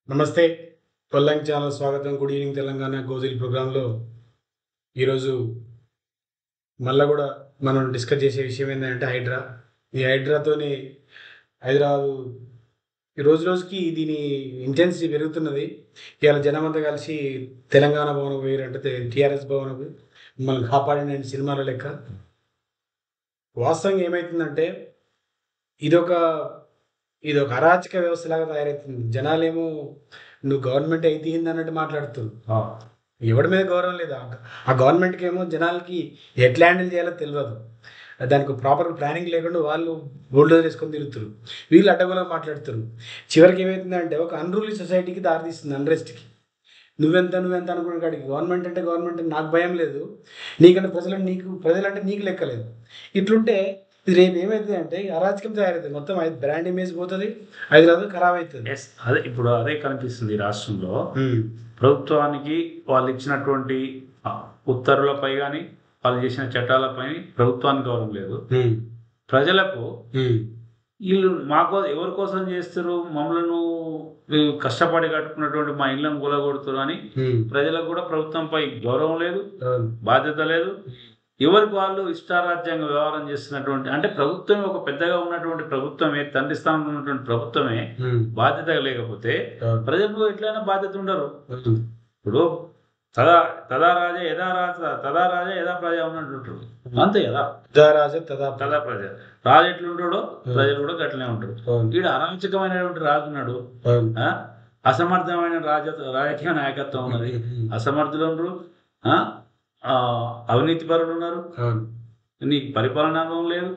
నమస్తే. కొల్లాంగ్ ఛానల్ స్వాగతం. Good evening Telangana గోజిల్ ప్రోగ్రాంలో ఈరోజు మళ్ళా కూడా మనం డిస్కస్ చేసే విషయం ఏంటంటే హైడ్రా. ఈ హైడ్రాతోని హైదరాబాదు ఈ రోజు రోజుకి దీని ఇంటెన్సిటీ పెరుగుతున్నది. ఇవాళ జనమంతా కలిసి తెలంగాణ భవనం పోయారంటే టీఆర్ఎస్ భవనకు మిమ్మల్ని కాపాడిన సినిమాల లెక్క. వాస్తవంగా ఏమవుతుందంటే ఇదొక ఇదొక అరాచక వ్యవస్థలాగా తయారవుతుంది. జనాలేమో నువ్వు గవర్నమెంట్ అయితే అన్నట్టు మాట్లాడుతున్నారు. ఎవడి మీద గౌరవం లేదు. ఆ గవర్నమెంట్కి ఏమో జనాలకి ఎట్లా హ్యాండిల్ చేయాలో తెలియదు. దానికి ప్రాపర్ ప్లానింగ్ లేకుండా వాళ్ళు బోల్డోజర్ వేసుకొని తిరుగుతారు. వీళ్ళు అడ్డగోలుగా మాట్లాడుతారు. చివరికి ఏమవుతుందంటే ఒక అన్రూలీ సొసైటీకి దారితీస్తుంది, అన్రెస్ట్కి. నువ్వెంత అనుకున్న కాడికి గవర్నమెంట్ అంటే గవర్నమెంట్ నాకు భయం లేదు, నీకంటే ప్రజలంటే నీకు లెక్కలేదు. ఇట్లుంటే ఇది రేపు ఏమవుతుంది అంటే అరాచకం తయారవుతుంది. మొత్తం బ్రాండ్ ఇమేజ్ పోతుంది, హైదరాబాద్ ఖరాబ్ అవుతుంది. అదే ఇప్పుడు అదే కనిపిస్తుంది రాష్ట్రంలో. ప్రభుత్వానికి వాళ్ళు ఇచ్చినటువంటి ఉత్తర్వులపై కానీ వాళ్ళు చేసిన చట్టాలపై ప్రభుత్వానికి గౌరవం లేదు. ప్రజలకు వీళ్ళు ఎవరి కోసం చేస్తారు, మమ్మల్ని కష్టపడి కట్టుకున్నటువంటి మా ఇళ్ళను కూలగొడుతారు అని ప్రజలకు కూడా ప్రభుత్వంపై గౌరవం లేదు, బాధ్యత లేదు. ఎవరికి వాళ్ళు ఇష్టారాజ్యంగా వ్యవహారం చేస్తున్నటువంటి అంటే ప్రభుత్వమే ఒక పెద్దగా ఉన్నటువంటి ప్రభుత్వమే, తండ్రి స్థానంలో ఉన్నటువంటి ప్రభుత్వమే బాధ్యత లేకపోతే ప్రజలకు ఎట్లయినా బాధ్యత ఉండరు. ఇప్పుడు తదా రాజా యథా ప్రజ ఉన్నట్టు అంతే కదా. తదా ప్రజ రాజు ఎట్లుంటాడో ప్రజలు కూడా గట్లనే ఉంటారు. వీడు అరాచకమైనటువంటి రాజు ఉన్నాడు, అసమర్థమైన రాజకీయ నాయకత్వం ఉన్నది, అసమర్థులు ఉండరు, అవినీతి పరులు ఉన్నారు, నీకు పరిపాలనా అనుభవం లేదు,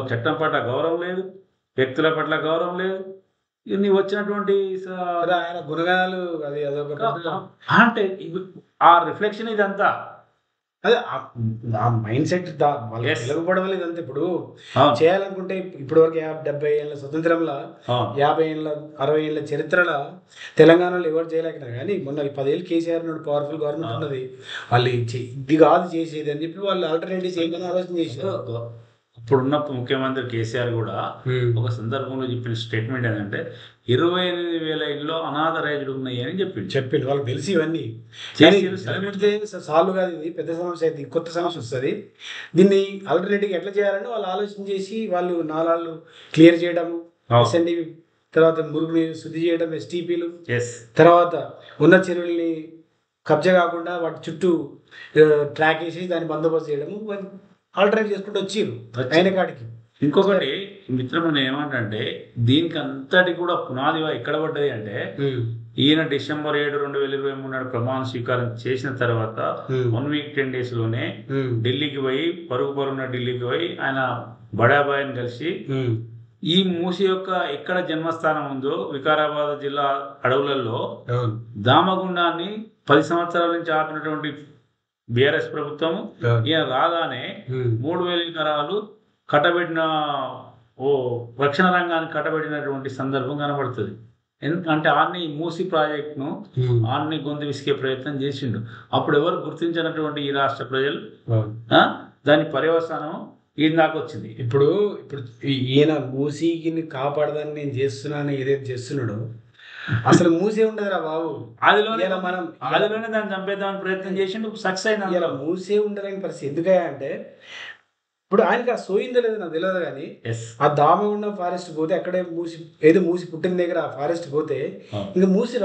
చట్టం పట్ల గౌరవం లేదు, వ్యక్తుల పట్ల గౌరవం లేదు. నీ వచ్చినటువంటి గుణగానాలు అది అంటే ఆ రిఫ్లెక్షన్ ఇదంతా అదే ఆ మైండ్ సెట్ వెలగపడడం వల్ల ఇదంతా. ఇప్పుడు చేయాలనుకుంటే ఇప్పటి వరకు 70 ఏళ్ళ స్వతంత్రంలో 50 ఏళ్ళ 60 ఏళ్ళ చరిత్రలో తెలంగాణలో ఎవరు చేయలేకపోయినా కానీ మొన్న 10 ఏళ్ళు కేసీఆర్ నాడు పవర్ఫుల్ గవర్నమెంట్ ఉన్నది. వాళ్ళు ఇది కాదు చేసేది అని చెప్పి వాళ్ళు ఆల్టర్నేటివ్ చేయగానే ఆలోచన చేశారు. ఇప్పుడున్న ముఖ్యమంత్రి కేసీఆర్ కూడా ఒక సందర్భంలో చెప్పిన స్టేట్మెంట్ ఏంటంటే 28,000 ఇళ్ళు అనాథరైజ్డ్ ఉన్నాయి అని చెప్పిండు. వాళ్ళకి తెలిసి ఇవన్నీ సాల్వ్ కాదు, ఇది పెద్ద సమస్య అయితే కొత్త సమస్య వస్తుంది. దీన్ని ఆల్టర్నేటివ్ ఎట్లా చేయాలని వాళ్ళు ఆలోచన చేసి వాళ్ళు నాలాళ్ళు క్లియర్ చేయడము, ఎస్ఎన్డిపి తర్వాత మురుగుని శుద్ధి చేయడం, ఎస్టీపీలు, తర్వాత ఉన్న చెరువుల్ని కబ్జా కాకుండా వాటి చుట్టూ ట్రాక్ వేసి దాన్ని బందోబస్తు చేయడము, ఆల్టర్నేట్ చేసుకుంటూ వచ్చిర్రు అయిన కాడికి. ఇంకొకటి మిత్రమని ఏమంటే దీనికి అంతటి కూడా పునాది ఎక్కడ పడ్డది అంటే ఈయన December 7, 2023 నాడు ప్రమాణ స్వీకారం చేసిన తర్వాత 1 week 10 days లోనే ఢిల్లీకి పోయి పరుగున ఢిల్లీకి పోయి ఆయన బడాబాయిని కలిసి ఈ మూసి యొక్క ఎక్కడ జన్మస్థానం ఉందో వికారాబాద్ జిల్లా అడవులలో దామగుండాన్ని 10 సంవత్సరాల నుంచి ఆపినటువంటి బీఆర్ఎస్ ప్రభుత్వం ఈయన రాగానే 3,000 ఎకరాలు కట్టబెట్టిన రక్షణ రంగానికి కట్టబెట్టినటువంటి సందర్భం కనబడుతుంది. ఎందుకంటే ఆన్ని మూసి ప్రాజెక్టును ఆన్ని గొంతు విసికే ప్రయత్నం చేసిండు. అప్పుడు ఎవరు గుర్తించినటువంటి ఈ రాష్ట్ర ప్రజలు దాని పర్యవసానం ఈయన దాకా వచ్చింది. ఇప్పుడు ఈయన మూసిని కాపాడదాన్ని నేను చేస్తున్నాను ఏదైతే చేస్తున్నాడో అసలు మూసే ఉండదురా బాబు. అదిలోనే దాన్ని చంపేద్దామని ప్రయత్నం చేసిండు, సక్సెస్ అయినా. ఇలా మూసే ఉండలేని పరిస్థితి ఎందుకయ్యా అంటే ఇప్పుడు ఆయనకి ఆ సోయిందో లేదో నాకు తెలియదు కానీ ఆ దామగుండం ఫారెస్ట్ పోతే అక్కడే మూసి పుట్టిన దగ్గర ఆ ఫారెస్ట్ పోతే ఇంకా మూసి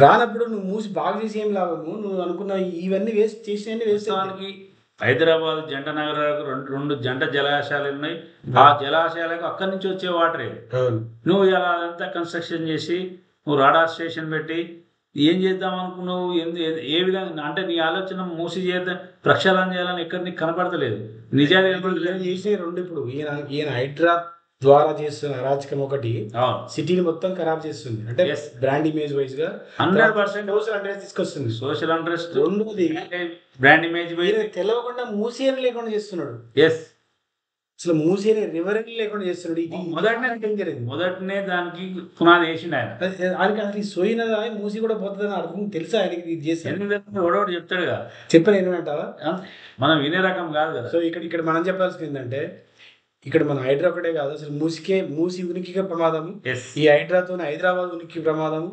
రానప్పుడు నువ్వు మూసి బాగా చేసి ఏం లాభము, నువ్వు అనుకున్న ఇవన్నీ వేస్ట్ చేసినవన్నీ వేస్ట్. హైదరాబాద్ జంట నగరాలకు 2 జంట జలాశయాలు ఉన్నాయి. ఆ జలాశయాలకు అక్కడి నుంచి వచ్చే వాటరే. నువ్వు ఇలా అంతా కన్స్ట్రక్షన్ చేసి నువ్వు రాడార్ స్టేషన్ పెట్టి ఏం చేద్దాం అనుకున్నావు, ఏ విధంగా అంటే నీ ఆలోచన మూసి చేద్దాం ప్రక్షాళన చేయాలని ఎక్కడ నీకు కనపడతలేదు. నిజాలు చేసే 2 ఇప్పుడు ఈయన హైడ్రా ద్వారా చేస్తున్న అరాచకం ఒకటి సిటీని మొత్తం ఖరాబ్ చేస్తుంది, అంటే బ్రాండ్ ఇమేజ్ వైజ్ గా 100% సోషల్ అంట్రెస్ట్ తీసుకొస్తుంది. సోషల్ అంట్రెస్ట్, రెండోది బ్రాండ్ ఇమేజ్ తెలవకుండా మూసేని లేకుండా చేస్తున్నాడు. అసలు మూసేని రివరెన్ లేకుండా చేస్తున్నాడు. ఇది మొదటనే దానికి పునాది వేసిండు ఆయన. ఆయనకి అసలు సోయినదా మూసి కూడా పోతుందని అర్థం తెలుసా ఆయనకి? ఇది చేస్తాను ఒకటి చెప్తాడుగా, చెప్పాను ఏంటంటావా, మనం వినే రకం కాదు కదా. సో ఇక్కడ మనం చెప్పాల్సింది ఏంటంటే ఇక్కడ మన హైడ్రా ఒకటే కాదు, అసలు మూసి ఉనికిగా ప్రమాదము. ఈ హైడ్రాతో హైదరాబాద్ ఉనికి ప్రమాదము.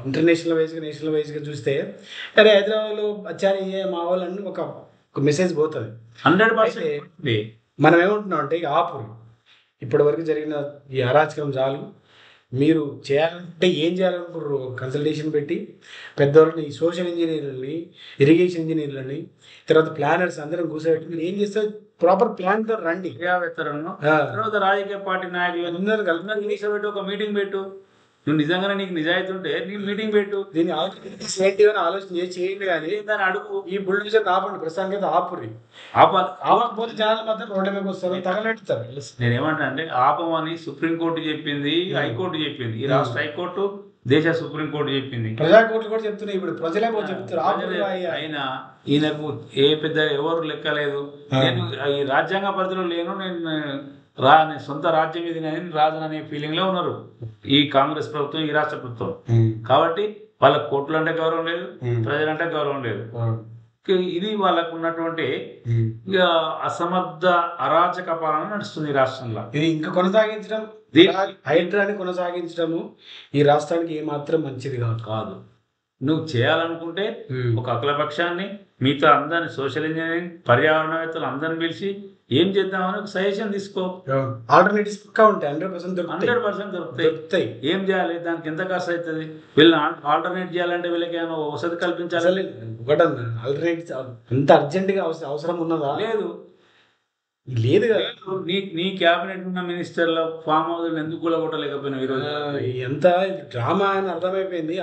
ఇంటర్నేషనల్ వైజ్గా నేషనల్ వైజ్గా చూస్తే అరే హైదరాబాద్లో వచ్చారు మా వాళ్ళని ఒక మెసేజ్ పోతుంది 100%. మనం ఏమంటున్నాం అంటే ఆపురు, ఇప్పటి వరకు జరిగిన ఈ అరాచకం చాలు, మీరు చేయాలంటే ఏం చేయాలనుకున్నారు కన్సల్టేషన్ పెట్టి పెద్దవాళ్ళని, సోషల్ ఇంజనీర్లని, ఇరిగేషన్ ఇంజనీర్లని, తర్వాత ప్లానర్స్ అందరం కూర్చోబెట్టి మీరు ఏం చేస్తారు ప్రాపర్ ప్లాన్ తో రండి. తర్వాత రాజకీయ పార్టీ నాయకులు అందరూ కలిసి ఒక మీటింగ్ పెట్టు. నువ్వు నిజంగానే నీకు నిజాయితీ ఉంటే నీకు మీటింగ్ పెట్టు. దీన్ని ఆలోచన చేయండి, కానీ దాన్ని అడుగు. ఈ బుల్డోజర్ ఆపండి, ప్రస్తుతానికి అయితే ఆపురి. ఆపకపోతే జనాల మాత్రం రోడ్డు మీద వస్తారు, తగలెట్టుతారు. నేనేమంటా అంటే ఆపమని సుప్రీంకోర్టు చెప్పింది, హైకోర్టు చెప్పింది, ఈ రాష్ట్ర హైకోర్టు, దేశ సుప్రీంకోర్టు చెప్పింది, ప్రజాకోర్టులు కూడా చెప్తున్నాయి. ఇప్పుడు ప్రజలే చెప్తారు. అయినా ఈయనకు ఏ పెద్ద ఎవరు లెక్కలేదు. నేను ఈ రాజ్యాంగ పరిధిలో లేను, నేను సొంత రాజ్యం ఇది రాజు అనే ఫీలింగ్ లో ఉన్నారు ఈ కాంగ్రెస్ ప్రభుత్వం, ఈ రాష్ట్ర ప్రభుత్వం. కాబట్టి వాళ్ళ కోర్టులు అంటే గౌరవం లేదు, ప్రజలంటే గౌరవం లేదు. ఇది వాళ్ళకు ఉన్నటువంటి అసమర్థ అరాచక పాలన నడుస్తుంది ఈ రాష్ట్రంలో. ఇది ఇంకా కొనసాగించడం, హైడ్రాని కొనసాగించడము ఈ రాష్ట్రానికి ఏమాత్రం మంచిది కాదు. నువ్వు చేయాలనుకుంటే ఒక అఖిలపక్షాన్ని, మిగతా అందరిని, సోషల్ ఇంజనీరింగ్, పర్యావరణవేత్తలు అందరిని పిలిచి ఏం చేద్దామని ఒక సజెషన్ తీసుకో. ఆల్టర్నేటివ్స్ పక్కా ఉంటాయి, 100% దొరుకుతాయి. ఏం చేయాలి, దానికి ఎంత ఖర్చు అవుతుంది, వీళ్ళని ఆల్టర్నేట్ చేయాలంటే వీళ్ళకి ఏమైనా వసతి కల్పించాలి. ఒకటన్నా ఆల్టర్నేటివ్ అంత అర్జెంటుగా అవసరం ఉన్నదా? లేదు కదా. నీ క్యాబినెట్ ఉన్న మినిస్టర్ల ఫామ్ హౌస్ ఎందుకు కూడా కొట్టలేకపోయినా ఈరోజు ఎంత డ్రామా అని అర్థమైపోయింది.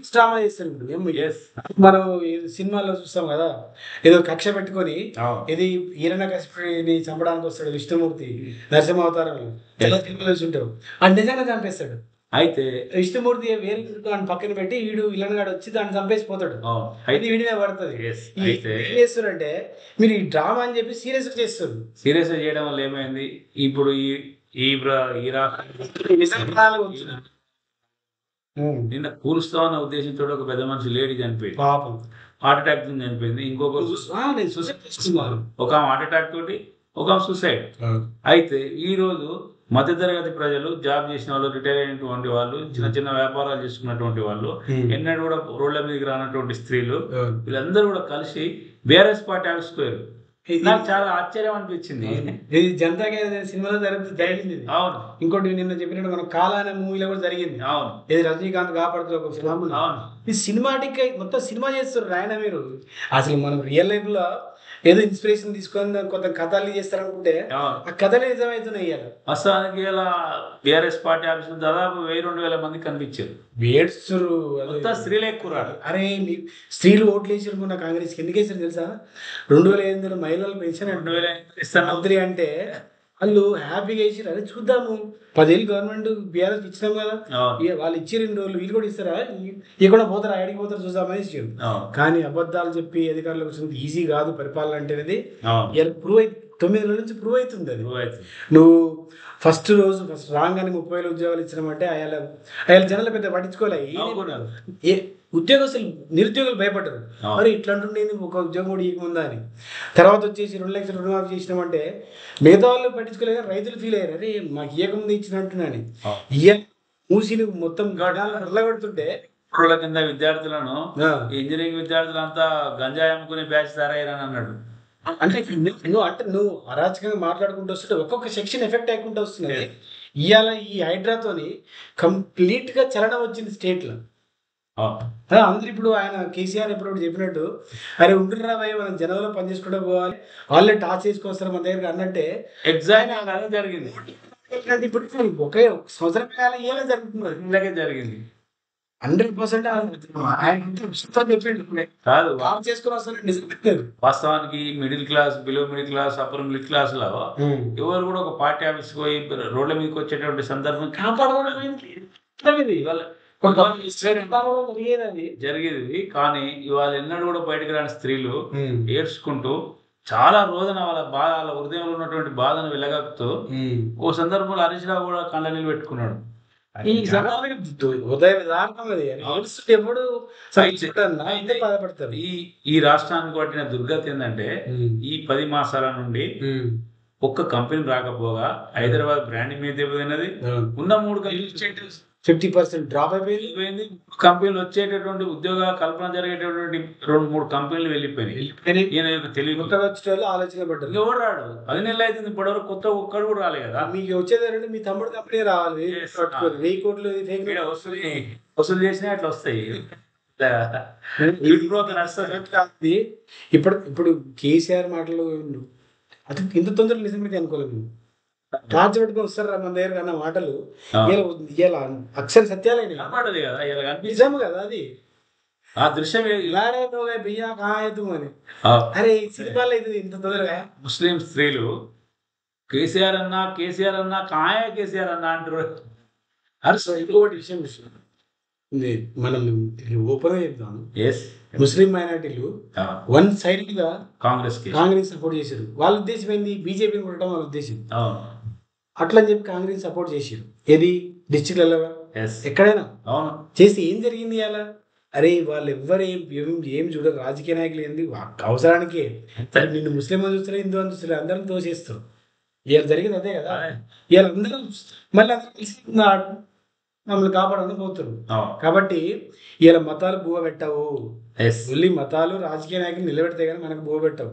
డ్రామా చేస్తారు మనం సినిమాల్లో చూస్తాం కదా, ఏదో కక్ష పెట్టుకొని ఇది హిరణ్యకశిపుని చంపడానికి వస్తాడు విష్ణుమూర్తి నరసింహ అవతారంలో, చాలా సినిమాలు ఉంటారు, అని నిజంగా చంపేస్తాడు. అయితే విష్ణుమూర్తి వేరే దాన్ని పక్కన పెట్టి వీడు విలన్ గాడు వచ్చి దాన్ని చంపేసిపోతాడు, అయితే వీడినే పడుతుంది. ఏం చేస్తారంటే మీరు ఈ డ్రామా అని చెప్పి సీరియస్ చేస్తారు. సీరియస్ చేయడం వల్ల ఏమైంది, ఇప్పుడు నిన్న కూలుస్తామన్న ఉద్దేశంతో ఒక పెద్ద మనిషి లేడీ చనిపోయింది, పాపం హార్ట్ అటాక్ చనిపోయింది. ఇంకొకరు ఒక హార్ట్ అటాక్ తోటి, ఒక సూసైడ్. అయితే ఈ రోజు మధ్యతరగతి ప్రజలు, జాబ్ చేసిన వాళ్ళు, రిటైర్ అయినటువంటి వాళ్ళు, చిన్న చిన్న వ్యాపారాలు చేసుకున్నటువంటి వాళ్ళు, ఎన్నడూ కూడా రోడ్ల మీదకి రానటువంటి స్త్రీలు, వీళ్ళందరూ కూడా కలిసి బీఆర్ఎస్ పార్టీ ఆవిష్కరించారు. నాకు చాలా ఆశ్చర్యం అనిపించింది. ఇది జనతా సినిమాలో జరిగింది. అవును. ఇంకోటి నిన్న చెప్పినట్టు మన కాలా అనే మూవీలో కూడా జరిగింది. అవును. ఇది రజనీకాంత్ కాపాడుతూ ఒక ఫిల్మ్. అవును. ఈ సినిమాటిక్ మొత్తం సినిమా చేస్తారు ఆయన. మీరు అసలు మనం రియల్ లైఫ్ లో ఏదో ఇన్స్పిరేషన్ తీసుకొని కొంత కథలు చేస్తారనుకుంటే ఆ కథలే నిజమవుతున్నాయి. వాస్తవానికి ఇలా బీఆర్ఎస్ పార్టీ ఆఫీసులు దాదాపు 1000-2000 మంది కనిపించారు. వేడ్చురు స్త్రీలు ఎక్కువ. అరే స్త్రీలు ఓట్లు వేసారు మన కాంగ్రెస్ కి, ఎందుకు వేసారు తెలుసా? 2500 మహిళలు పెన్షన్ 2000 ఇస్తాను అంటే వాళ్ళు హ్యాపీగా వేసారు. అదే చూద్దాము, 10 ఏళ్ళు గవర్నమెంట్ బీఆర్ఎస్ ఇచ్చినాం కదా, వాళ్ళు ఇచ్చి 2 రోజులు వీళ్ళు కూడా ఇస్తారా, ఇక్కడ పోతారా, ఎడికి పోతారు చూద్దామని ఇచ్చారు. కానీ అబద్ధాలు చెప్పి అధికారులకు వచ్చింది ఈజీ కాదు పరిపాలన అంటే. ప్రూవ్ అయితే 9 నెలల నుంచి ప్రూవ్ అవుతుంది. అది నువ్వు ఫస్ట్ రాగానే 30,000 ఉద్యోగాలు ఇచ్చినామంటే ఆయన జనాలు పెద్ద పట్టించుకోలే. ఉద్యోగస్తులు నిరుద్యోగులు భయపడ్డారు, మరి ఇట్లా అంటుండేది ఒక ఉద్యోగం కూడా ఇవ్వకుందా అని. తర్వాత వచ్చేసి 2 లక్షలు రుణమాఫీ చేసినామంటే మిగతా వాళ్ళు పట్టించుకోలేదు, రైతులు ఫీల్ అయ్యారు, అరే మాకు ఇవ్వకముందు ఇచ్చినట్టున్నాని. మూసిని మొత్తం నల్లగొడుతుంటే కింద విద్యార్థులను, ఇంజనీరింగ్ విద్యార్థులంతా గంజాయి అమ్ముకునే బ్యాచ్ తయారయ్యారని అన్నాడు. అంటే నువ్వు అరాచకంగా మాట్లాడుకుంటూ వస్తుంటే ఒక్కొక్క సెక్షన్ ఎఫెక్ట్ అయ్యకుంటూ వస్తున్నది. ఇవాళ ఈ హైడ్రాతోని కంప్లీట్ గా చలనం వచ్చింది స్టేట్ లో. అందరు ఇప్పుడు ఆయన కేసీఆర్ ఎప్పుడు చెప్పినట్టు అరే ఉంటున్నారా భయ మనం జనంలో పనిచేసుకుంటూ పోవాలి, వాళ్ళే టార్చ్ చేసుకొస్తారు మన దగ్గర అన్నట్టే ఎగ్జాక్ట్ అదే జరిగింది. ఇప్పుడు ఒకే సంవత్సరం కాలం ఏమైనా జరుగుతున్నారు, ఇలాగే జరిగింది. 100% కాదు చేసుకుని వస్తారు. నిజం వాస్తవానికి middle class, below middle class, upper middle class లో ఎవరు కూడా ఒక పార్టీ ఆఫీస్ పోయి రోడ్ల మీదకి వచ్చేటువంటి సందర్భం జరిగేది. కానీ ఇవాళ ఎన్నడూ కూడా బయటకు రాని స్త్రీలు ఏడ్చుకుంటూ చాలా రోజున వాళ్ళ హృదయంలో ఉన్నటువంటి బాధను వెళ్ళగక్కుతూ ఓ సందర్భంలో హరీష్ రావు కూడా కళ్ళ నీళ్ళు పెట్టుకున్నాడు. ఈ రాష్ట్రానికి పట్టిన దుర్గతి ఏంటంటే ఈ 10 మాసాల నుండి ఒక్క కంపెనీ రాకపోగా హైదరాబాద్ బ్రాండింగ్ మీద దెబ్బతిన్నది. ఉన్న 3 కంపెనీలు 50% డ్రాప్ అయిపోయింది. కంపెనీలు వచ్చేటటువంటి ఉద్యోగ కల్పన జరిగేటటువంటి 2-3 కంపెనీలు వెళ్ళిపోయినాయి. ఈయన తెలియదు ఆలోచన పడ్డారు. ఎవరు రాడు 10 నెలలు అవుతుంది ఇప్పటివరకు కొత్త ఒక్కడు కూడా రాలే కదా. మీకు వచ్చేదంటే మీ తమ్ముడు కంపెనీ రావాలి, 1000 కోట్లు వసూలు చేసినా అట్లా వస్తాయి. ఇప్పుడు కేసీఆర్ మాటలు అది ఇంత తొందరగా నిజమైతే అనుకోలేదు. టార్చ్ పెట్టుకుని వస్తారు మన దగ్గర అన్న మాటలు ఇలా అక్షర సత్యాలైన నిజం కదా. అది ఆ దృశ్యం బియ్యా కాయదు అని అరే సినిమాలు అయితే ఇంత తొందరగా ముస్లిం స్త్రీలు కేసీఆర్ అన్నా కాయ కేసీఆర్ అన్నా అంటారు. అరే ఇంకొకటి విషయం మనం ఓపెన్ గా చెప్తాను. ముస్లిం మైనార్టీలు వన్ సైడ్ గా కాంగ్రెస్ సపోర్ట్ చేశారు. వాళ్ళ ఉద్దేశం ఏంది? బీజేపీని కొట్టడం వాళ్ళ ఉద్దేశం. అట్లా అని చెప్పి కాంగ్రెస్ సపోర్ట్ చేశారు. ఏది డిస్ట్రిక్ట్లలో ఎక్కడైనా చేసి ఏం జరిగింది అలా? అరే వాళ్ళు ఎవ్వరు ఏం చూడరు. రాజకీయ నాయకులు ఏంది అవసరానికే నిన్ను ముస్లిం అని చూస్తారు, హిందూ అని చూస్తారు, అందరం తోసేస్తారు. ఇవాళ జరిగింది అదే కదా. ఇవాళ అందరూ మళ్ళీ అందరూ కలిసి మమ్మల్ని కాపాడని పోతారు. కాబట్టి ఇలా మతాలు బువ పెట్టవు. ఓన్లీ మతాలు రాజకీయ నాయకులు నిలబెడితే కానీ మనకు బువ పెట్టవు.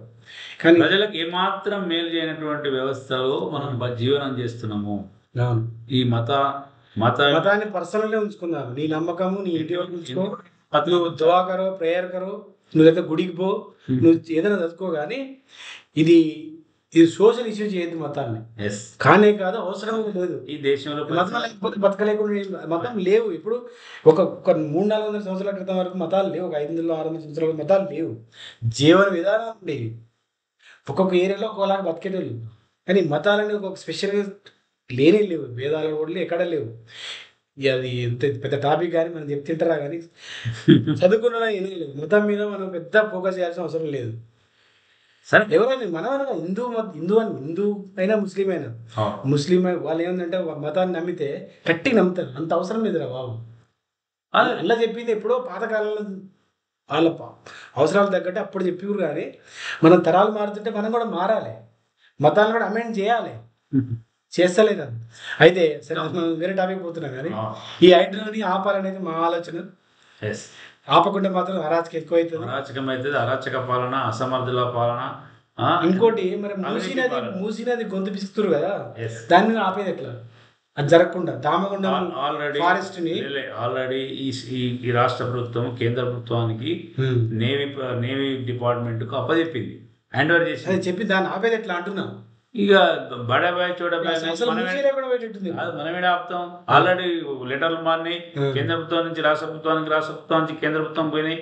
కానీ ప్రజలకు ఏమాత్రం మేలు చేయనటువంటి వ్యవస్థలో మనం జీవనం చేస్తున్నాము. ఈ మతాన్ని పర్సనల్ గా ఉంచుకుందాం. నీ నమ్మకము నీ ఇంటి వరకు ఉంచుకో. నువ్వు దువా కరో, ప్రేయర్ కరో, నువ్వు గుడికి పో, నువ్వు ఏదైనా చదువుకో. కానీ ఇది సోషల్ ఇష్యూ చేయద్దు మతాన్ని. కానే కాదు, అవసరం లేదు. ఈ దేశంలో మతం లేకపోతే బతకలేకుండా మతం లేవు. ఇప్పుడు ఒక 300-400 సంవత్సరాల క్రితం వరకు మతాలు లేవు. ఒక 500-600 సంవత్సరాల మతాలు లేవు. జీవన విధానం ఉండేవి. ఒక్కొక్క ఏరియాలో ఒకలాగా బతికేటోళ్ళు. కానీ మతాలని ఒక స్పెషల్గా లేవు. భేదాలు కూడా ఎక్కడ లేవు. అది ఎంత పెద్ద టాపిక్ కానీ మనం చెప్తుంటారా కానీ చదువుకున్న లేదు. మతం మీద మనం పెద్ద ఫోకస్ చేయాల్సిన అవసరం లేదు. సరే ఎవరైనా మనమైనా హిందూ అయినా ముస్లిం అయినా ముస్లిం వాళ్ళు ఏమందంటే మతాన్ని నమ్మితే గట్టి నమ్ముతారు. అంత అవసరం లేదురా బాబు. అలా చెప్పింది ఎప్పుడో పాతకాలంలో వాళ్ళ అవసరాలు తగ్గట్టు అప్పుడు చెప్పిరు. కానీ మనం తరాలు మారుతుంటే మనం కూడా మారాలి. మతాలను కూడా అమెండ్ చేయాలి. చేస్తలేదు అది. అయితే సరే మనం వేరే టాపిక్ పోతున్నాం. కానీ ఈ హైడ్రాని ఆపాలనేది మా ఆలోచన. ఆపకుండా మాత్రం అరాచకం ఎక్కువ అవుతుంది. అరాచక పాలన, అసమర్థుల పాలన. ఇంకోటి మరి మూసినది గొంతు పిసుకుతురు కదా, దాన్ని ఆపేది ఎట్లా? అది జరగకుండా దామగుండ ఫారెస్ట్ ని ఆల్రెడీ ఈ రాష్ట్ర ప్రభుత్వం కేంద్ర ప్రభుత్వానికి నేవీ డిపార్ట్మెంట్ కు అప్పచెప్పింది, హ్యాండ్ ఓవర్ చేసి. అది చెప్పి దాన్ని ఆపేది ఎట్లా అంటున్నా. ఇక బడాబాయ్ చూడబాయ్ మనమే ఆపుతాం. ఆల్రెడీ లెటర్లు మారినాయి. కేంద్ర ప్రభుత్వం నుంచి రాష్ట్ర ప్రభుత్వానికి, రాష్ట్ర ప్రభుత్వం నుంచి కేంద్ర ప్రభుత్వం పోయినాయి.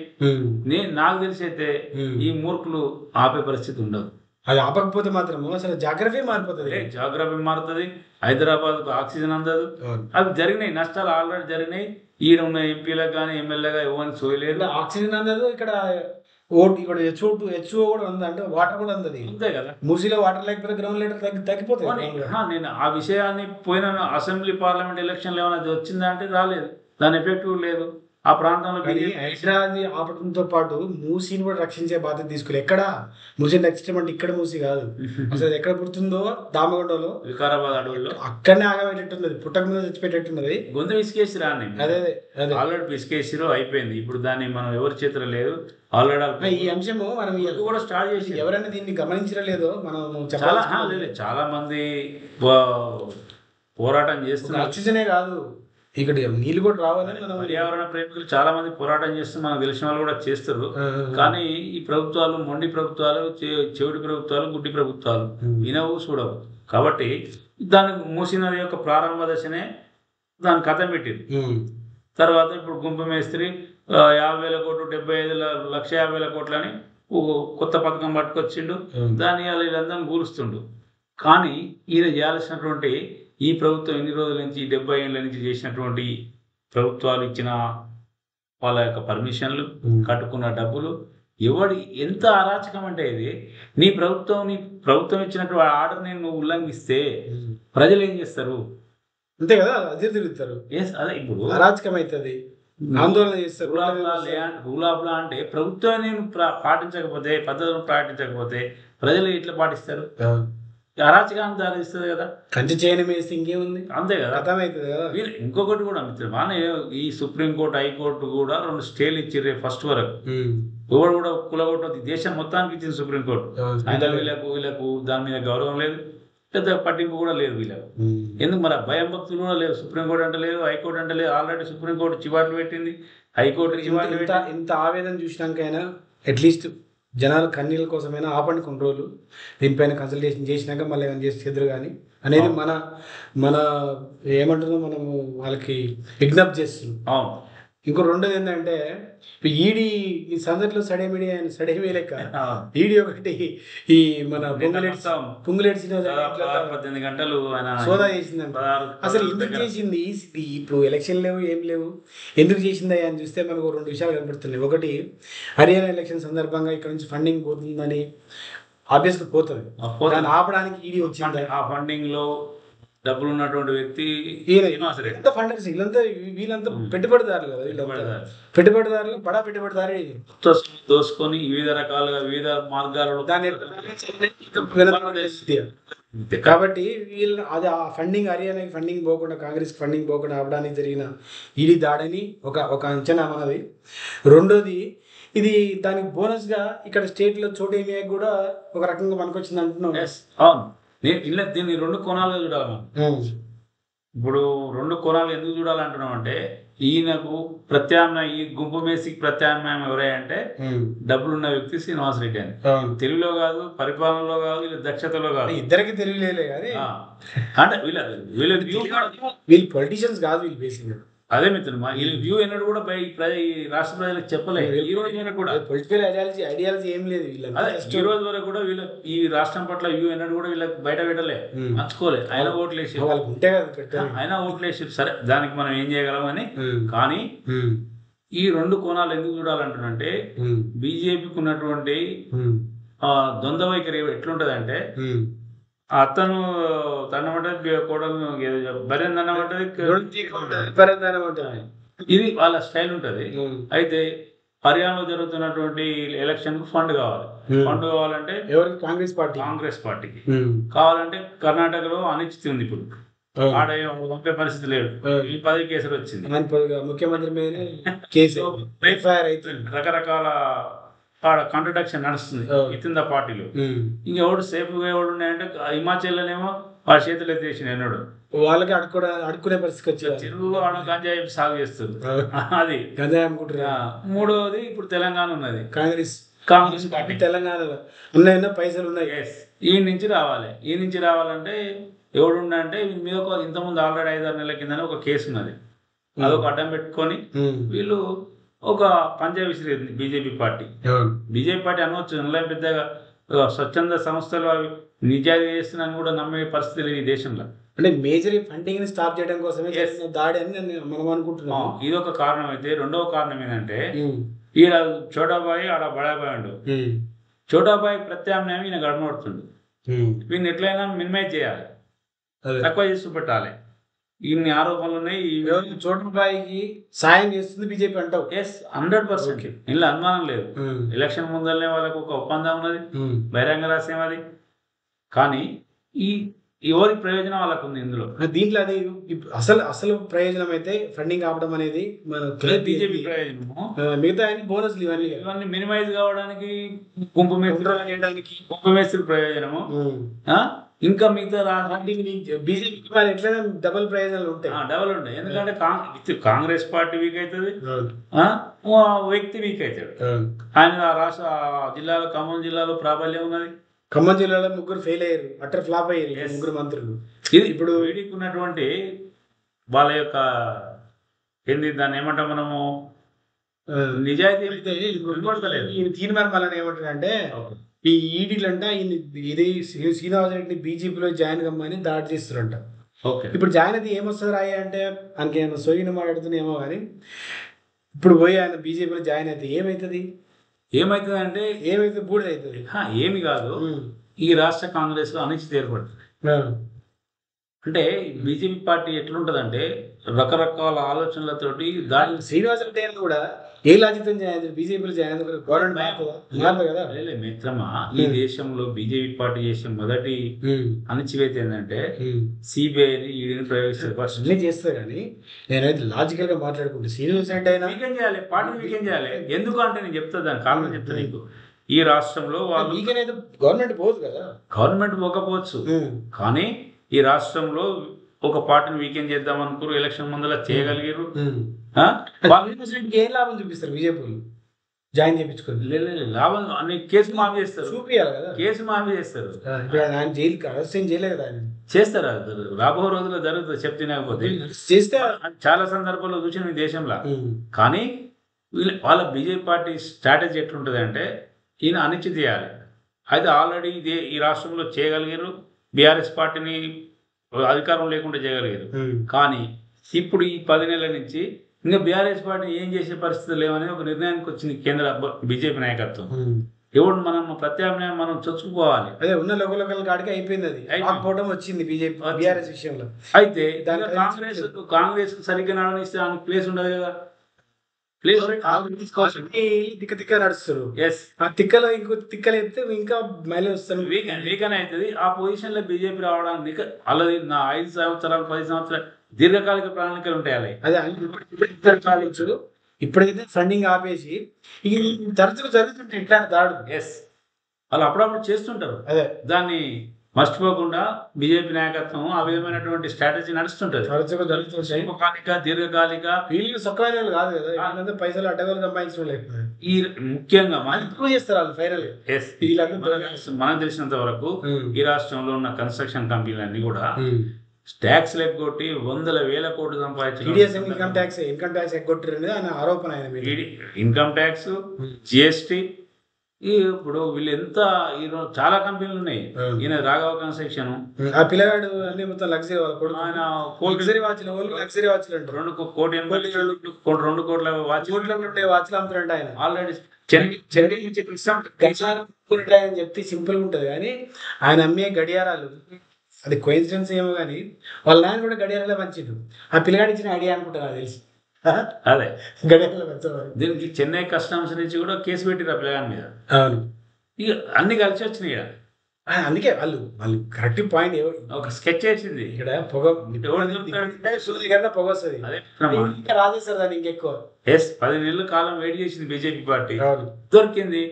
నాకు తెలిసి అయితే ఈ మూర్ఖులు ఆపే పరిస్థితి ఉండదు. అది ఆపకపోతే మాత్రం అసలు జాగ్రఫీ మారిపోతుంది. జాగ్రఫీ మారుతుంది. హైదరాబాద్ కు ఆక్సిజన్ అందదు. అవి జరిగినాయి, నష్టాలు ఆల్రెడీ జరిగినాయి. ఈడ ఉన్న ఎంపీలకు కానీ ఎమ్మెల్యేగా ఎవరికి సోయలేదు. ఆక్సిజన్ అందదు. ఇక్కడ ఇక్కడ హెచ్ఓ కూడా ఉంది. అంటే వాటర్ కూడా అందది. అంతే కదా. మూసీలో వాటర్ లేకపోతే గ్రౌండ్ లెటర్ తగ్గిపోతుంది. నేను ఆ విషయాన్ని పోయిన అసెంబ్లీ పార్లమెంట్ ఎలక్షన్లు ఏమైనా వచ్చిందా అంటే రాలేదు. దాని ఎఫెక్ట్ లేదు ఆ ప్రాంతంలో. హైదరాబాద్ ఆపడంతో పాటు మూసీని కూడా రక్షించే బాధ్యత తీసుకోలేదు. ఎక్కడ మూసీని రక్షించమంటే ఇక్కడ మూసీ కాదు, అసలు ఎక్కడ పుడుతుందో దామగొండలో, వికారాబాద్ అడవుల్లో అక్కడనే ఆగబెట్టేట్టున్నది. పుట్టక మీద చచ్చిపెట్టేట్టున్నది. గొంతు విసికేసి రాని ఆల్రెడీ విసికేసిరో అయిపోయింది. ఇప్పుడు దాన్ని మనం ఎవరి చేతిలో లేదు. ఆల్రెడీ ఈ అంశము మనం కూడా స్టార్ట్ చేసి ఎవరైనా దీన్ని గమనించలేదో మనం చాలా మంది పోరాటం చేస్తున్నారు. ఆక్సిజనే కాదు, ఇక్కడ నీళ్ళు కూడా రావాలని మనం పర్యావరణ ప్రేమికులు చాలా మంది పోరాటం చేస్తూ మనకు తెలిసిన వాళ్ళు కూడా చేస్తారు. కానీ ఈ ప్రభుత్వాలు మొండి ప్రభుత్వాలు, చెవిటి ప్రభుత్వాలు, గుడ్డి ప్రభుత్వాలు వినవు, చూడవు. కాబట్టి దానికి మూసినది యొక్క ప్రారంభ దశనే దాని కథ పెట్టింది. తర్వాత ఇప్పుడు గుంపు మేస్త్రి 50,000 కోట్లు, 75,50,000 కోట్లని కొత్త పథకం పట్టుకొచ్చిండు. దాన్ని వీళ్ళందరినీ కూలుస్తుండు. కానీ ఈయన చేయాల్సినటువంటి ఈ ప్రభుత్వం ఎన్ని రోజుల నుంచి 70 ఏళ్ళ నుంచి చేసినటువంటి ప్రభుత్వాలు ఇచ్చిన వాళ్ళ యొక్క పర్మిషన్లు, కట్టుకున్న డబ్బులు, ఎవడి ఎంత అరాచకం అంటే ఇది. నీ ప్రభుత్వం ఇచ్చినటువంటి ఆర్డర్ని నువ్వు ఉల్లంఘిస్తే ప్రజలు ఏం చేస్తారు? అంతే కదా, అదే తిరుగుతారు. అదే ఇప్పుడు అరాచకం అవుతుంది, ఆందోళన చేస్తారు. రూల్ ఆఫ్ లా అంటే ప్రభుత్వాన్ని పాటించకపోతే, పద్ధతులను పాటించకపోతే ప్రజలు ఎట్లా పాటిస్తారు? అరాచకాన్ని దారిస్తుంది కదా. కంచి చేయడం వేస్తే ఇంకేముంది, అంతే కదా. అర్థమవుతుంది కదా. ఇంకొకటి కూడా మిత్రమా, ఈ సుప్రీంకోర్టు హైకోర్టు కూడా 2 స్టేలు ఇచ్చిర్రే ఫస్ట్ వరకు. ఎవరు కూడా కులగొట్టదు, దేశం మొత్తానికి ఇచ్చింది సుప్రీంకోర్టు. ఆయన వీళ్ళకు దాని మీద గౌరవం లేదు, పెద్ద పట్టింపు కూడా లేదు వీళ్ళకు. ఎందుకు మరి భయం భక్తులు కూడా లేదు. సుప్రీంకోర్టు అంటే లేదు, హైకోర్టు అంటే లేదు. ఆల్రెడీ సుప్రీంకోర్టు చివాట్లు పెట్టింది, హైకోర్టు చివాట్లు పెట్టింది. ఇంత ఆవేదన చూసినాకైనా అట్లీస్ట్ జనాల కన్నీళ్ళ కోసమైనా ఆపండి కొన్ని రోజులు, దీనిపైన కన్సల్టేషన్ చేసినాక మళ్ళీ ఏమైనా చేసేద్దరు కానీ అనేది మన ఏమంటుందో మనము వాళ్ళకి విజ్ఞప్తి చేస్తున్నాం. అవును. ఇంకో రెండోది ఏంటంటే ఈడీ ఈ సందర్లో సడేమీ లెక్క ఈడీ ఒకటి ఈ మన పొంగులేటి 18 గంటలు సోదా చేసిందంట. అసలు ఎందుకు చేసింది ఇప్పుడు ఎలక్షన్ లేవు ఏం లేవు, ఎందుకు చేసిందా అని చూస్తే మనకు 2 విషయాలు కనపడుతున్నాయి. ఒకటి, హర్యానా ఎలక్షన్ సందర్భంగా ఇక్కడ నుంచి ఫండింగ్ పోతుందని ఆబ్వియస్గా పోతుంది, దాన్ని ఆపడానికి ఈడీ వచ్చింది. ఆ ఫండింగ్ లో డబ్బులు ఉన్నటువంటి వ్యక్తి ఎంత ఫండర్స్ వీళ్ళంతా పెట్టుబడిదారులు కదా. పెట్టుబడిదారులు బడా పెట్టుబడిదారు దోసుకొని వివిధ రకాలుగా వివిధ మార్గాలలో దాన్ని కాబట్టి వీళ్ళు అది ఆ ఫండింగ్ హర్యానాకి ఫండింగ్ పోకుండా, కాంగ్రెస్కి ఫండింగ్ పోకుండా ఆపడానికి జరిగిన ఈడీ దాడని ఒక అంచనా మనది. రెండోది, ఇది దానికి బోనస్గా ఇక్కడ స్టేట్లో చోటేమియా కూడా ఒక రకంగా పనికొచ్చింది అంటున్నాం. దీన్ని 2 కోణాలుగా చూడాలి మనం. ఇప్పుడు 2 కోణాలు ఎందుకు చూడాలంటున్నాం అంటే, ఈయనకు ప్రత్యామ్నాయం, ఈ గుంపు మేసికి ప్రత్యామ్నాయం ఎవరంటే డబ్బులున్న వ్యక్తి శ్రీనివాసరెడ్డి అని. తెలుగులో కాదు, పరిపాలనలో కాదు, వీళ్ళ దక్షతలో కాదు, ఇద్దరికి తెలియలే కానీ అంటే వీళ్ళు పొలిటీషియన్స్ కాదు, వీళ్ళు బేసిక్. అదే మిత్రమా, వీళ్ళ వ్యూ ఎన్నడూ కూడా రాష్ట్ర ప్రజలకు చెప్పలేదు. ఈ రోజు కూడా పొలిటికల్ ఐడియాలజీ ఏం లేదు. ఈ రోజు వరకు కూడా వీళ్ళ ఈ రాష్ట్రం పట్ల వ్యూ ఎన్నడూ కూడా వీళ్ళకి బయట పెట్టలే, మర్చుకోలే. ఆయన ఓట్లేసి ఆయన ఓట్లేసి సరే, దానికి మనం ఏం చేయగలం అని. కానీ ఈ 2 కోణాలు ఎందుకు చూడాలంటున్నంటే, బీజేపీకి ఉన్నటువంటి ద్వంద్వ వైఖరి ఎట్లుంటది అంటే, అతను తనమంటే కోడలు బరేందన్నమంటది, ఇది వాళ్ళ స్టైల్ ఉంటది. అయితే హర్యానాలో జరుగుతున్నటువంటి ఎలక్షన్ కు ఫండ్ కావాలి. ఫండ్ కావాలంటే ఎవరికి? కాంగ్రెస్ పార్టీకి కావాలంటే కర్ణాటకలో అనిశ్చితి ఉంది. ఇప్పుడు ఆడ పంపే పరిస్థితి లేదు. ఈ 10 కేసులు వచ్చింది, ముఖ్యమంత్రి మీద రకరకాల కాంట్రడక్షన్ నడుస్తుంది ఇతర పార్టీలో. ఇంకెవడు సేఫ్ గా ఎవడు ఉన్నాయంటే, హిమాచల్లోనేమో వాళ్ళ చేతులు ఎత్తేసిన ఎన్నడు వాళ్ళకి అడుక్కునే పరిస్థితి వచ్చారు. చెరువు గంజాయి సాగు చేస్తుంది, అది గంజాయి అమ్ముకుంటారు. మూడవది, ఇప్పుడు తెలంగాణ ఉన్నది, కాంగ్రెస్ పార్టీ తెలంగాణలో ఉన్నాయన్నా పైసలు ఉన్నాయి. ఈ నుంచి రావాలంటే ఎవడు అంటే, మీద ఇంతకుముందు ఆల్రెడీ 5-6 నెలల కింద ఒక కేసు ఉన్నది, అదొక అడ్డం పెట్టుకొని వీళ్ళు ఒక పంజా విసిరేది బీజేపీ పార్టీ అనవచ్చు. అందులో పెద్దగా స్వచ్ఛంద సంస్థలు అవి నిజాయితీ చేస్తున్నాను కూడా నమ్మే పరిస్థితి లేదు ఈ దేశంలో. అంటే మేజర్ ఫండింగ్ ని స్టాప్ చేయడం కోసమే దాడి అని మనం అనుకుంటున్నాం. ఇది ఒక కారణం అయితే, రెండవ కారణం ఏంటంటే, ఈడ చోటాబాయి ఆడ బడాబాయి ఉండు. చోటాబాయి ప్రత్యామ్నాయం ఈయన గడమడుతుంది. వీళ్ళని ఎట్లయినా మినిమైజ్ చేయాలి, తక్కువ చేసి పెట్టాలి. ఇన్ని ఆరోపణలు ఉన్నాయి. చోటబాయికి సాయం చేస్తుంది బీజేపీ అంటావు? 100%. ఇందులో అనుమానం లేదు. ఎలక్షన్ ముందరనే వాళ్ళకు ఒక ఒప్పందం ఉన్నది, బహిరంగ రహస్యం అది. కానీ ఈ ఎవరి ప్రయోజనం వాళ్ళకు ఉంది ఇందులో. దీంట్లో అది అసలు ప్రయోజనం అయితే ఫండింగ్ ఆపడం అనేది మన బీజేపీ ప్రయోజనము. మిగతా బోనస్లు ఇవన్నీ మినిమైజ్ కావడానికి, గుంపు మేస్త్రి ప్రయోజనము. ఇంకా మిగతా బీజేపీకి ఎట్లయినా డబుల్ ప్రయోజనాలు ఉంటాయి. ఎందుకంటే కాంగ్రెస్ పార్టీ వీక్ అవుతుంది, వ్యక్తి వీక్ అవుతాడు. ఆయన రాష్ట్ర జిల్లాలో, ఖమ్మం జిల్లాలో ప్రాబల్యం ఉన్నది. ఖమ్మం జిల్లాలో 3 ఫెయిల్ అయ్యారు, అట్టర్ ఫ్లాప్ అయ్యారు 3 మంత్రులు. ఇది ఇప్పుడు వీడికి ఉన్నటువంటి వాళ్ళ యొక్క ఏంది, దాన్ని ఏమంటాం మనము, నిజాయితీ తీర్మానం వల్ల ఏమంటారంటే, ఈ ఈడీలంట ఇది శ్రీనివాసరెడ్డి బీజేపీలో జాయిన్ కమ్మని దాడి చేస్తారంట. ఇప్పుడు జాయిన్ అయితే ఏమొస్తుంది రాయ అంటే, ఆయనకి ఏమైనా సోయిన మాట్లాడుతున్నాయేమో కానీ, ఇప్పుడు పోయి ఆయన బీజేపీలో జాయిన్ అయితే ఏమవుతుంది అంటే బూడిద అవుతుంది. ఏమి కాదు, ఈ రాష్ట్ర కాంగ్రెస్ లో అనిశ్చితి ఏర్పడుతుంది. అంటే బీజేపీ పార్టీ ఎట్లుంటదంటే, రకరకాల ఆలోచనలతోటి దాని శ్రీనివాస రెడ్డి ఆయన కూడా ఏ లాజిక్ బీజేపీలో జాయిన్ గవర్నమెంట్ మారుతుంది కదా. మిత్రమా, ఈ దేశంలో బీజేపీ పార్టీ చేసే మొదటి అణచివేత ఏంటంటే సిబిఐని ఈడీని ప్రయోగిస్తారు. ఫస్ట్ అన్ని చేస్తారు కానీ నేనైతే లాజికల్ గా మాట్లాడుకుంటే శ్రీనివాస రెడ్డి అయినా వీకెండ్ చేయాలి, పార్టీని వీకెండ్ చేయాలి. ఎందుకు అంటే నేను చెప్తాను, దాని కారణం చెప్తాను నీకు. ఈ రాష్ట్రంలో వాళ్ళు వీకెండ్ అయితే గవర్నమెంట్ పోదు కదా. గవర్నమెంట్ పోకపోవచ్చు, కానీ ఈ రాష్ట్రంలో ఒక పార్టీని వీకెండ్ చేద్దాం అనుకున్నారు. ఎలక్షన్ ముందర చేయగలిగారు. ఏం లాభం చూపిస్తారు బీజేపీ జాయిన్ చేయించుకోండి. లాభం అని కేసు మాఫీ చేస్తారు. చూపియాలి కదా, కేసు మాఫీ చేస్తారు. ఆయన జైలుకి అరెస్ట్ ఏం చేయలేదు కదా. ఆయన చేస్తారు, రాబో రోజుల్లో జరుగుతుంది చెప్తినకపోతే. చేస్తే చాలా సందర్భాల్లో చూసిన ఈ దేశంలో. కానీ వాళ్ళ బీజేపీ పార్టీ స్ట్రాటజీ ఎట్లుంటుంది అంటే, ఈయన అనిశ్చిత చేయాలి. అయితే ఆల్రెడీ ఈ రాష్ట్రంలో చేయగలిగారు, బీఆర్ఎస్ పార్టీని అధికారం లేకుండా చేయగలిగారు. కానీ ఇప్పుడు ఈ 10 నెలల నుంచి ఇంకా బీఆర్ఎస్ పార్టీ ఏం చేసే పరిస్థితి లేవని ఒక నిర్ణయానికి వచ్చింది కేంద్ర బీజేపీ నాయకత్వం. ఎవడు మనం ప్రత్యామ్నాయం మనం చొచ్చుకోవాలి. అదే ఉన్న లోకల్ కాడికి అయిపోయింది. అది ఆగిపోవడం వచ్చింది బీజేపీ బీఆర్ఎస్ విషయంలో. అయితే కాంగ్రెస్ సరిగ్గా నడవనిస్తే ఆమె ప్లేస్ ఉండదు కదా. తిక్క తిక్క నడుస్తారు. ఆ తిక్కలో ఇంకో తిక్కలు ఎత్తే ఇంకా మైలు వస్తారు, వీకన్ అవుతుంది. ఆ పొజిషన్ లో బీజేపీ రావడానికి అలాది నా 5 సంవత్సరాలు 10 సంవత్సరాలు దీర్ఘకాలిక ప్రణాళికలు ఉంటాయి. అదే కావచ్చు. ఇప్పుడైతే ఫండింగ్ ఆపేసి తరచుగా జరుగుతుంటే ఇట్లా దాడు. వాళ్ళు అప్పుడప్పుడు చేస్తుంటారు. అదే దాన్ని మర్చిపోకుండా బీజేపీ నాయకత్వం ఆ విధమైనటువంటి స్ట్రాటజీ నడుస్తుంటది. తరచుగా జరుగుతుంది. స్వల్పకాలిక దీర్ఘకాలిక వీళ్ళు సొక్కమైన కాదు కదా, పైసలు అడ్డగోలు సంపాదించడం లేదు. ఈ ముఖ్యంగా ఇంప్రూవ్ చేస్తారు వాళ్ళు ఫైనల్. మనకు తెలిసినంత వరకు ఈ రాష్ట్రంలో ఉన్న కన్స్ట్రక్షన్ కంపెనీలన్నీ కూడా ట్యాక్స్ ఎగ్గొట్టి 100,000 కోట్లు సంపాదించారు. ఇన్కమ్ ట్యాక్స్ ఎగ్గొట్టారు ఆయన ఆరోపణ. Income tax, GST. ఇప్పుడు వీళ్ళు ఎంత చాలా కంపెనీలు ఉన్నాయి. ఈయన రాఘవ కన్స్ట్రక్షన్, ఆ పిల్లగాడు అన్ని మొత్తం లగ్జరీ వాళ్ళు ఆయన లగ్జరీ వాచ్లు లగ్జరీ వాచ్లు అంటారు. 2 కోట్ల వాచ్లు అమ్ముతారంట ఆయన. ఆల్రెడీ అని చెప్తే సింపుల్ గా ఉంటది కానీ ఆయన అమ్మే గడియారాలు అది కోయిన్సిడెన్స్ ఏమో కానీ వాళ్ళ నాయన కూడా గడియారాలే పంచిండు. ఆ పిల్లగాడు ఇచ్చిన ఐడియా అనుకుంటారు నాకు తెలిసి. అదే గడియారాలు పంచడం. దీనికి చెన్నై కస్టమ్స్ నుంచి కూడా కేసు పెట్టిరు ఆ పిల్లగాని మీద. అవును, ఇక అన్ని కలిసి వచ్చినాయి. అందుకే వాళ్ళు కరెక్ట్ పాయింట్. ఒక స్కెచ్ వేసింది ఇక్కడ పొగ పొగ వస్తుంది. ఇంకా రాజేస్తారు దాన్ని ఇంకెక్కువ. 10 నెలల కాలం వెయిట్ చేసింది బీజేపీ పార్టీ, దొరికింది,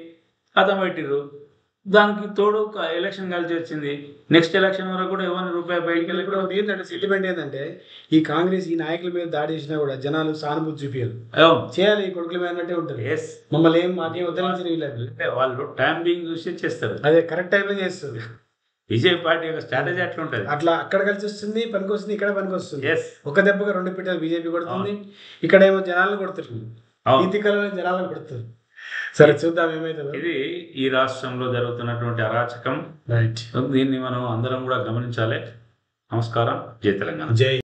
కథం పెట్టిర్రు. దానికి తోడు ఎలక్షన్ కలిసి వచ్చింది. నెక్స్ట్ ఎలక్షన్ వరకు కూడా ఎవరిని రూపాయి బయటికి వెళ్ళి. ఇప్పుడు ఏంటంటే సెంటిమెంట్ ఏంటంటే ఈ కాంగ్రెస్ ఈ నాయకుల మీద దాడి చేసినా కూడా జనాలు సానుభూతి చూపించారు. చేయాలి, ఈ కొడుకుల మీద అన్నట్టే ఉంటుంది. మమ్మల్ని మాకేం ఉద్ధరించిన వీళ్ళకి వాళ్ళు టైం బీయింగ్ చూసి చేస్తారు. అదే కరెక్ట్ టైంలో చేస్తుంది. బీజేపీ పార్టీ యొక్క స్ట్రాటజీ అట్లా ఉంటుంది. అట్లా అక్కడ కలిసి వస్తుంది, పనికి వస్తుంది, ఇక్కడ పనికి వస్తుంది. ఒక దెబ్బగా 2 పిట్టలు బీజేపీ కొడుతుంది, ఇక్కడేమో జనాలను కొడుతుంది. నీతి కళలో జనాలను కొడుతుంది. సరే చూద్దాం ఏమైతుందో. ఇది ఈ రాష్ట్రంలో జరుగుతున్నటువంటి అరాచకం. దీన్ని మనం అందరం కూడా గమనించాలి. నమస్కారం. జై తెలంగాణ. జై.